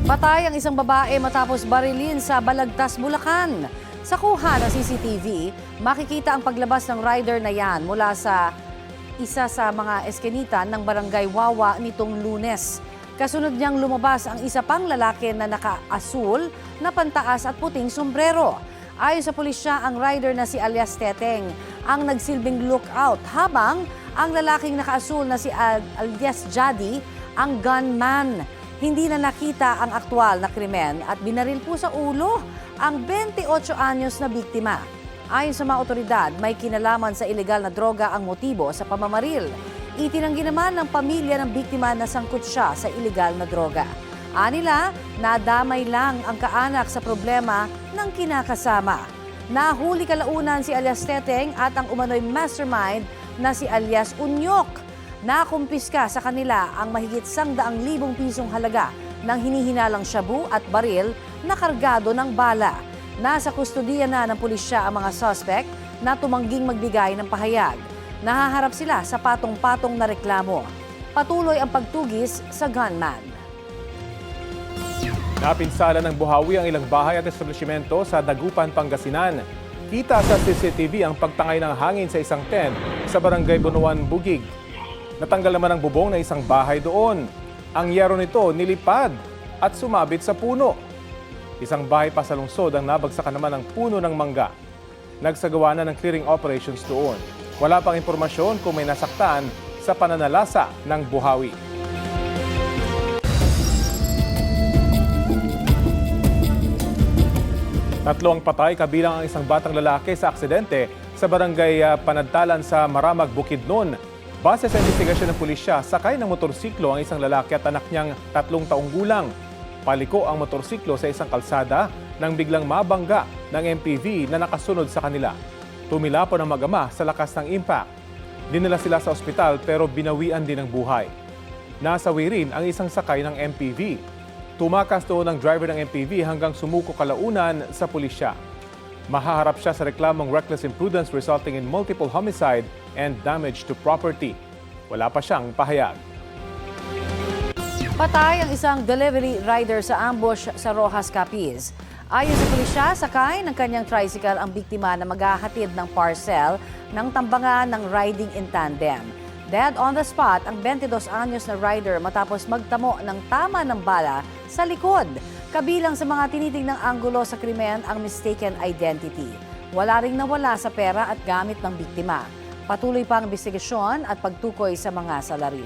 Patay ang isang babae matapos barilin sa Balagtas, Bulacan. Sa kuha ng CCTV, makikita ang paglabas ng rider na yan mula sa isa sa mga eskinita ng Barangay Wawa nitong Lunes. Kasunod niyang lumabas ang isa pang lalaki na naka-asul na pantaas at puting sombrero. Ayon sa pulisya, ang rider na si alias Teteng ang nagsilbing lookout habang ang lalaking naka-asul na si alias Jadi ang gunman. Hindi na nakita ang aktwal na krimen at binaril po sa ulo ang 28 anyos na biktima. Ayon sa mga otoridad, may kinalaman sa ilegal na droga ang motibo sa pamamaril. Itinanggi naman ng pamilya ng biktima na sangkot siya sa ilegal na droga. Anila, nadamay lang ang kaanak sa problema ng kinakasama. Nahuli kalaunan si alias Teteng at ang umano'y mastermind na si alias Unyok. Nakumpiska sa kanila ang mahigit 100,000 pisong halaga ng hinihinalang shabu at baril na kargado ng bala. Nasa kustudiya na ng pulisya ang mga suspect na tumangging magbigay ng pahayag. Nahaharap sila sa patong-patong na reklamo. Patuloy ang pagtugis sa gunman. Napinsala ng buhawi ang ilang bahay at establishmento sa Dagupan, Pangasinan. Kita sa CCTV ang pagtangay ng hangin sa isang tent sa Barangay Bunuan, Bugig. Natanggal naman ang bubong na isang bahay doon. Ang yero nito nilipad at sumabit sa puno. Isang bahay pa sa lungsod ang nabagsakan naman ng puno ng mangga. Nagsagawa na ng clearing operations doon. Wala pang impormasyon kung may nasaktan sa pananalasa ng buhawi. Tatlo ang patay kabilang ang isang batang lalaki sa aksidente sa barangay Panadtalan sa Maramag, Bukidnon. Base sa investigasyon ng pulisya, sakay ng motorsiklo ang isang lalaki at anak niyang 3 taong gulang. Paliko ang motorsiklo sa isang kalsada nang biglang mabangga ng MPV na nakasunod sa kanila. Tumilapon ang mag-ama sa lakas ng impact. Dinala sila sa ospital pero binawian din ng buhay. Nasawi rin ang isang sakay ng MPV. Tumakas doon ang driver ng MPV hanggang sumuko kalaunan sa pulisya. Mahaharap siya sa reklamong reckless imprudence resulting in multiple homicide and damage to property. Wala pa siyang pahayag. Patay ang isang delivery rider sa ambush sa Rojas, Capiz. Ayon sa pulisya, sakay ng kanyang tricycle ang biktima na maghahatid ng parcel ng tambangan ng riding in tandem. Dead on the spot ang 22 anyos na rider matapos magtamo ng tama ng bala sa likod. Kabilang sa mga tinitingnang anggulo sa krimen ang mistaken identity. Wala ring nawala sa pera at gamit ng biktima. Patuloy pa ang investigasyon at pagtukoy sa mga salarin.